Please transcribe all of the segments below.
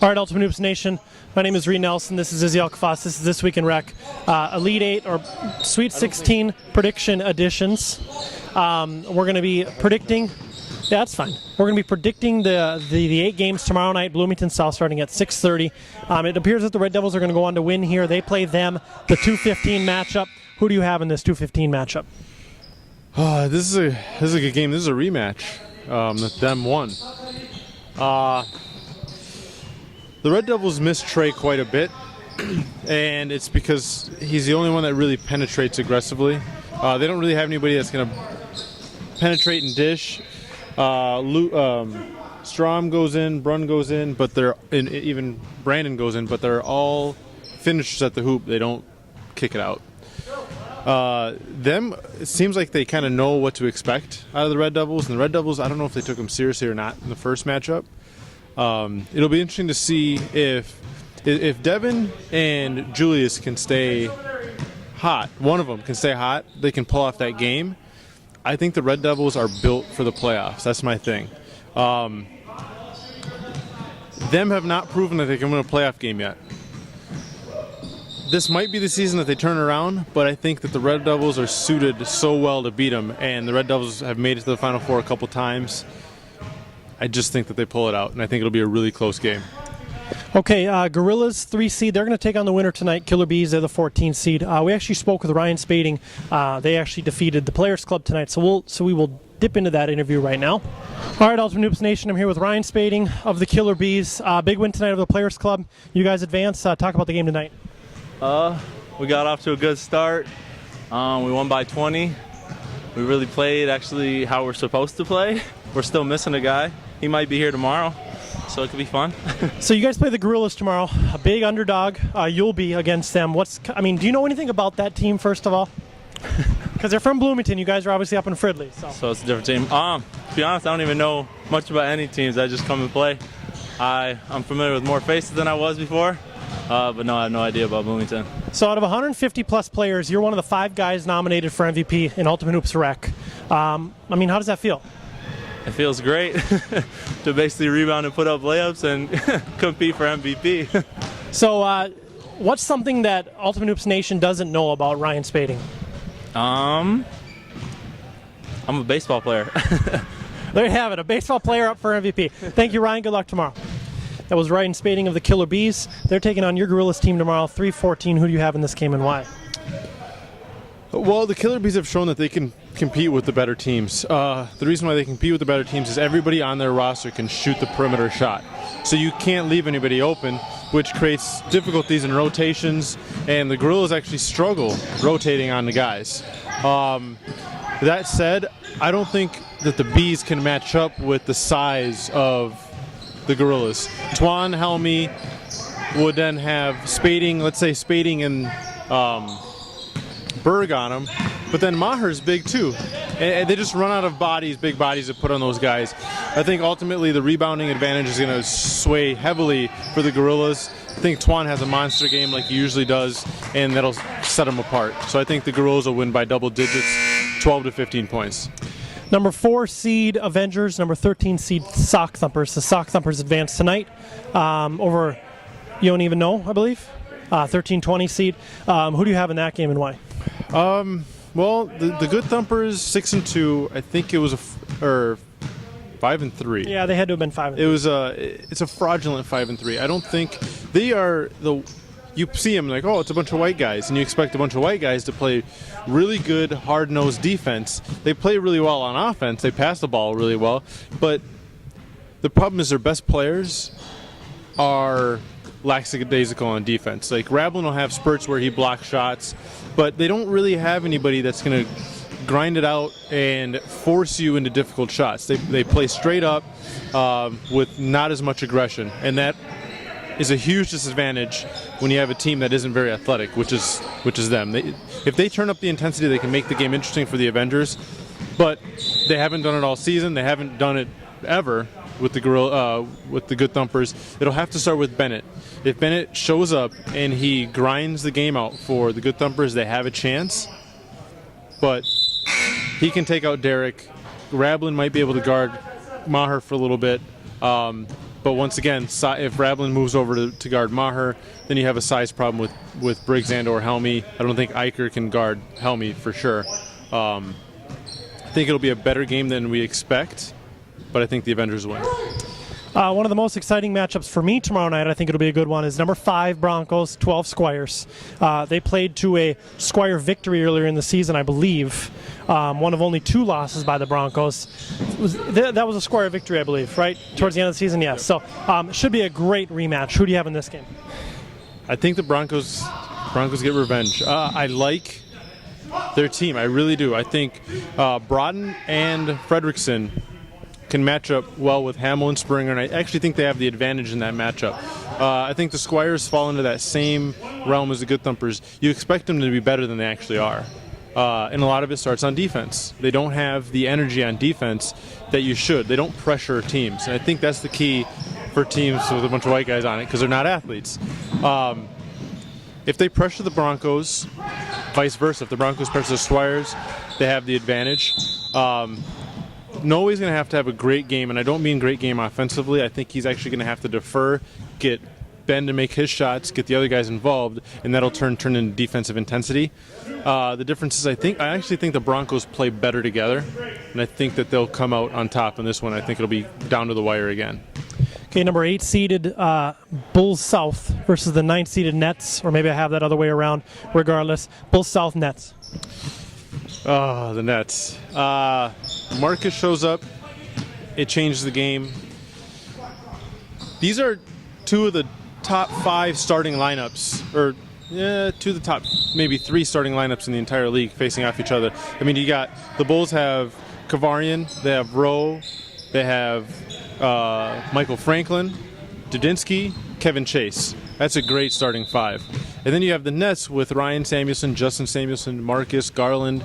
All right, Ultimate Hoops Nation. My name is Reid Nelson. This is Izzy Alkafas. This is This Week in Rec. Elite 8 or Sweet 16 prediction editions. We're going to be predicting. Yeah, that's fine. We're going to be predicting the 8 games tomorrow night, Bloomington South, starting at 6:30. It appears that the Red Devils are going to go on to win here. They play them, the 2:15 matchup. Who do you have in this 2:15 matchup? This is a good game. This is a rematch. Them won. The Red Devils miss Trey quite a bit, and it's because he's the only one that really penetrates aggressively. They don't really have anybody that's going to penetrate and dish. Strom goes in, Brunn goes in, but even Brandon goes in, but they're all finishers at the hoop. They don't kick it out. It seems like they kind of know what to expect out of the Red Devils, and the Red Devils, I don't know if they took them seriously or not in the first matchup. It'll be interesting to see if Devin and Julius can stay hot. One of them can stay hot. They can pull off that game. I think the Red Devils are built for the playoffs. That's my thing. Them have not proven that they can win a playoff game yet. This might be the season that they turn around, but I think that the Red Devils are suited so well to beat them, and the Red Devils have made it to the Final Four a couple times. I just think that they pull it out, and I think it'll be a really close game. Okay, Gorillas 3 seed. They're going to take on the winner tonight. Killer Bees, they're the 14 seed. We actually spoke with Ryan Spading. They actually defeated the Players Club tonight, so we will dip into that interview right now. All right, Ultimate Hoops Nation. I'm here with Ryan Spading of the Killer Bees. Big win tonight of the Players Club. You guys advance. Talk about the game tonight. We got off to a good start. We won by 20. We really played actually how we're supposed to play. We're still missing a guy. He might be here tomorrow, so it could be fun. So you guys play the Gorillas tomorrow, a big underdog. You'll be against them. Do you know anything about that team, first of all? Because they're from Bloomington. You guys are obviously up in Fridley. So it's a different team. To be honest, I don't even know much about any teams. I just come and play. I'm familiar with more faces than I was before, but no, I have no idea about Bloomington. So out of 150-plus players, you're one of the 5 guys nominated for MVP in Ultimate Hoops Rec. How does that feel? It feels great to basically rebound and put up layups and compete for MVP. So what's something that Ultimate Hoops Nation doesn't know about Ryan Spading? I'm a baseball player. There you have it, a baseball player up for MVP. Thank you, Ryan. Good luck tomorrow. That was Ryan Spading of the Killer Bees. They're taking on your Gorillas team tomorrow, 3-14. Who do you have in this game and why? Well, the Killer Bees have shown that they can compete with the better teams. The reason why they compete with the better teams is everybody on their roster can shoot the perimeter shot. So you can't leave anybody open, which creates difficulties in rotations, and the Gorillas actually struggle rotating on the guys. That said, I don't think that the Bees can match up with the size of the Gorillas. Antoine Helmy would then have Spading, let's say Spading and Berg on him, but then Maher's big too, and they just run out of big bodies to put on those guys. I think ultimately the rebounding advantage is going to sway heavily for the Gorillas. I think Twan has a monster game like he usually does, and that'll set them apart. So I think the Gorillas will win by double digits, 12 to 15 points. Number 4 seed Avengers, number 13 seed Sock Thumpers. The Sock Thumpers advance tonight over, you don't even know, I believe, 13-20 seed. Who do you have in that game and why? Well, the Good Thumpers 6-2. I think it was 5-3. Yeah, they had to have been 5-3. It's a fraudulent 5-3. I don't think they are the. You see them like, oh, it's a bunch of white guys, and you expect a bunch of white guys to play really good, hard-nosed defense. They play really well on offense. They pass the ball really well, but the problem is their best players are lackadaisical on defense. Like Rablin will have spurts where he blocks shots, but they don't really have anybody that's going to grind it out and force you into difficult shots. They play straight up with not as much aggression, and that is a huge disadvantage when you have a team that isn't very athletic, which is them. If they turn up the intensity, they can make the game interesting for the Avengers, but they haven't done it all season. They haven't done it ever with the Good Thumpers. It'll have to start with Bennett. If Bennett shows up and he grinds the game out for the Good Thumpers, they have a chance. But he can take out Derek. Rablin might be able to guard Maher for a little bit. But once again, if Rablin moves over to guard Maher, then you have a size problem with Briggs and or Helmy. I don't think Eicher can guard Helmy for sure. I think it'll be a better game than we expect, but I think the Avengers win. One of the most exciting matchups for me tomorrow night, I think it'll be a good one, is number 5 Broncos, 12 Squires. They played to a Squire victory earlier in the season, I believe. One of only 2 losses by the Broncos. That was a Squire victory, I believe, right? Towards the end of the season, yes. So it should be a great rematch. Who do you have in this game? I think the Broncos get revenge. I like their team. I really do. I think Broughton and Fredrickson can match up well with Hamill and Springer, and I actually think they have the advantage in that matchup. I think the Squires fall into that same realm as the Good Thumpers. You expect them to be better than they actually are. And a lot of it starts on defense. They don't have the energy on defense that you should. They don't pressure teams. And I think that's the key for teams with a bunch of white guys on it, because they're not athletes. If they pressure the Broncos, vice versa, if the Broncos pressure the Squires, they have the advantage. Noe's going to have a great game, and I don't mean great game offensively. I think he's actually going to have to defer, get Ben to make his shots, get the other guys involved, and that'll turn into defensive intensity. The difference is I actually think the Broncos play better together, and I think that they'll come out on top in this one. I think it'll be down to the wire again. Okay, number 8 seeded Bulls South versus the 9 seeded Nets, or maybe I have that other way around. Regardless, Bulls South Nets. Oh, the Nets. Marcus shows up. It changes the game. These are 2 of the top 5 starting lineups, or 2 of the top maybe 3 starting lineups in the entire league facing off each other. I mean, you got the Bulls have Kavarian, they have Rowe, they have Michael Franklin, Dudinsky, Kevin Chase. That's a great starting 5. And then you have the Nets with Ryan Samuelson, Justin Samuelson, Marcus, Garland,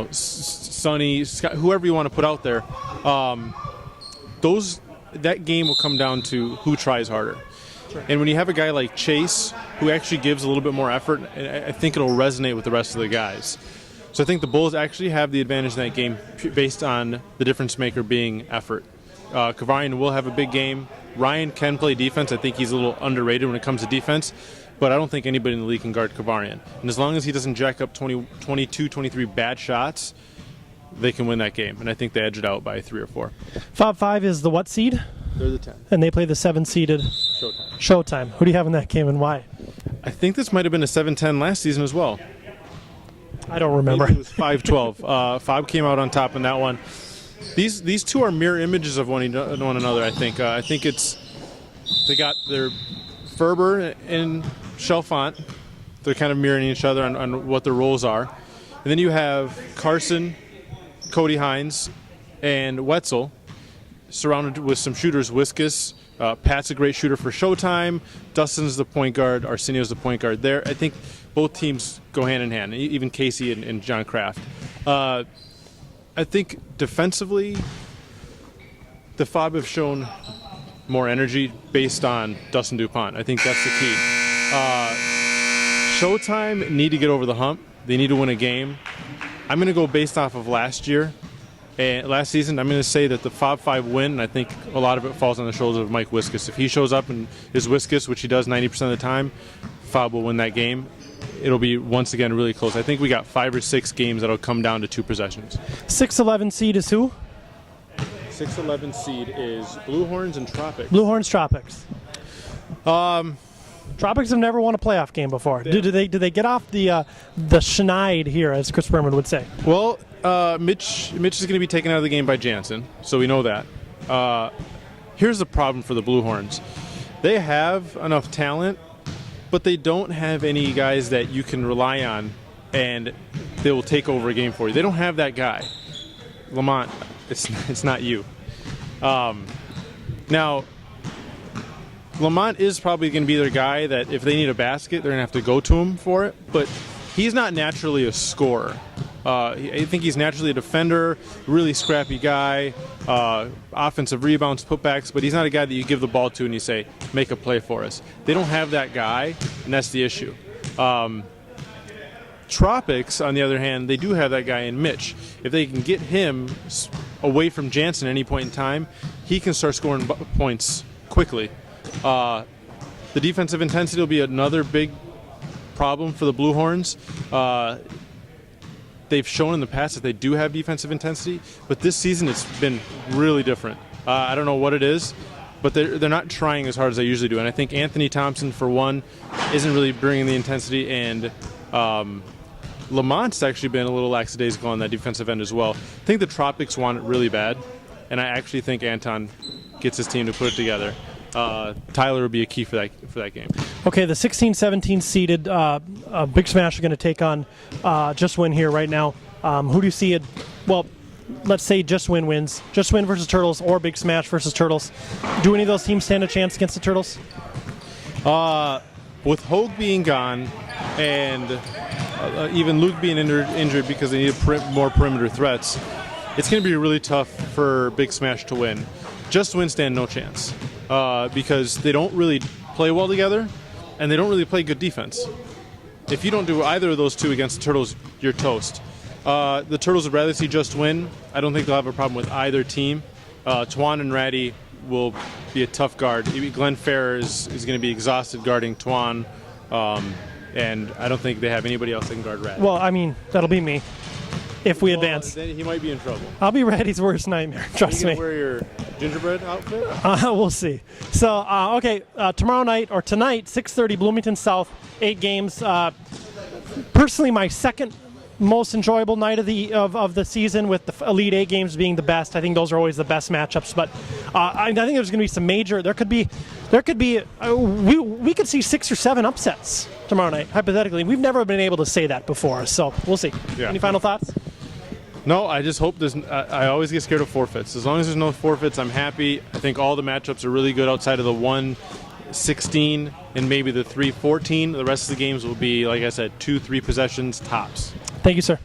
Sonny, Scott, whoever you want to put out there. That game will come down to who tries harder. And when you have a guy like Chase who actually gives a little bit more effort, I think it'll resonate with the rest of the guys. So I think the Bulls actually have the advantage in that game based on the difference maker being effort. Kavarian will have a big game. Ryan can play defense. I think he's a little underrated when it comes to defense, but I don't think anybody in the league can guard Kavarian. And as long as he doesn't jack up 22, 23 bad shots, they can win that game. And I think they edge it out by 3 or 4. Fob 5 is the what seed? They're the 10. And they play the 7 seeded Showtime. Who do you have in that game and why? I think this might have been a 7-10 last season as well. I don't remember. Maybe it was 5-12. Fob came out on top in that one. These 2 are mirror images of one another, I think. I think they got their Ferber and Chalfant. They're kind of mirroring each other on what their roles are. And then you have Carson, Cody Hines, and Wetzel surrounded with some shooters. Wiskus, Pat's a great shooter for Showtime. Dustin's the point guard. Arsenio's the point guard there. I think both teams go hand in hand, even Casey and John Kraft. I think defensively, the Fob have shown more energy based on Dustin DuPont. I think that's the key. Showtime need to get over the hump. They need to win a game. I'm going to go based off of last year. And last season, I'm going to say that the Fob 5 win, and I think a lot of it falls on the shoulders of Mike Wiskus. If he shows up and is Wiskus, which he does 90% of the time, Fob will win that game. It'll be, once again, really close. I think we got 5 or 6 games that'll come down to 2 possessions. 6-11 seed is who? 6-11 seed is Blue Horns and Tropics. Blue Horns Tropics. Tropics have never won a playoff game before. Did they get off the schneid here, as Chris Berman would say? Well, Mitch is going to be taken out of the game by Jansen, so we know that. Here's the problem for the Blue Horns. They have enough talent, but they don't have any guys that you can rely on and they will take over a game for you. They don't have that guy. Lamont, it's not you. Now, Lamont is probably going to be their guy that if they need a basket, they're going to have to go to him for it, but he's not naturally a scorer. I think he's naturally a defender, really scrappy guy, offensive rebounds, putbacks, but he's not a guy that you give the ball to and you say, make a play for us. They don't have that guy, and that's the issue. Tropics, on the other hand, they do have that guy in Mitch. If they can get him away from Jansen at any point in time, he can start scoring points quickly. The defensive intensity will be another big problem for the Blue Horns. They've shown in the past that they do have defensive intensity, but this season it's been really different. I don't know what it is, but they're not trying as hard as they usually do. And I think Anthony Thompson, for one, isn't really bringing the intensity, and Lamont's actually been a little lackadaisical on that defensive end as well. I think the Tropics want it really bad, and I actually think Anton gets his team to put it together. Tyler would be a key for that game. Okay, the 16-17 seeded Bigsmash are going to take on Just Win here right now. Who do you see it? Well, let's say Just Win wins. Just Win versus Turtles or Bigsmash versus Turtles. Do any of those teams stand a chance against the Turtles? With Hogue being gone and even Luke being injured because they need more perimeter threats, it's going to be really tough for Bigsmash to win. Just Win stand no chance because they don't really play well together and they don't really play good defense. If you don't do either of those two against the Turtles, you're toast. The Turtles would rather see Just Win. I don't think they'll have a problem with either team. Twan and Ratty will be a tough guard. Glen Fair is going to be exhausted guarding Twan, and I don't think they have anybody else that can guard Ratty. Well, I mean, that'll be me if we advance. Then he might be in trouble. I'll be Ratty's worst nightmare, trust me. You wear your gingerbread outfit? We'll see. So, okay, tomorrow night, or tonight, 6:30, Bloomington South, 8 games. Personally, my second most enjoyable night of the season, with the Elite 8 games being the best. I think those are always the best matchups. But I think there's going to be some major. There could be. We could see 6 or 7 upsets tomorrow night. Hypothetically, we've never been able to say that before. So we'll see. Yeah. Any final thoughts? No, I just hope there's. I always get scared of forfeits. As long as there's no forfeits, I'm happy. I think all the matchups are really good outside of the 1-16 and maybe the 3-14. The rest of the games will be, like I said, 2-3 possessions tops. Thank you, sir.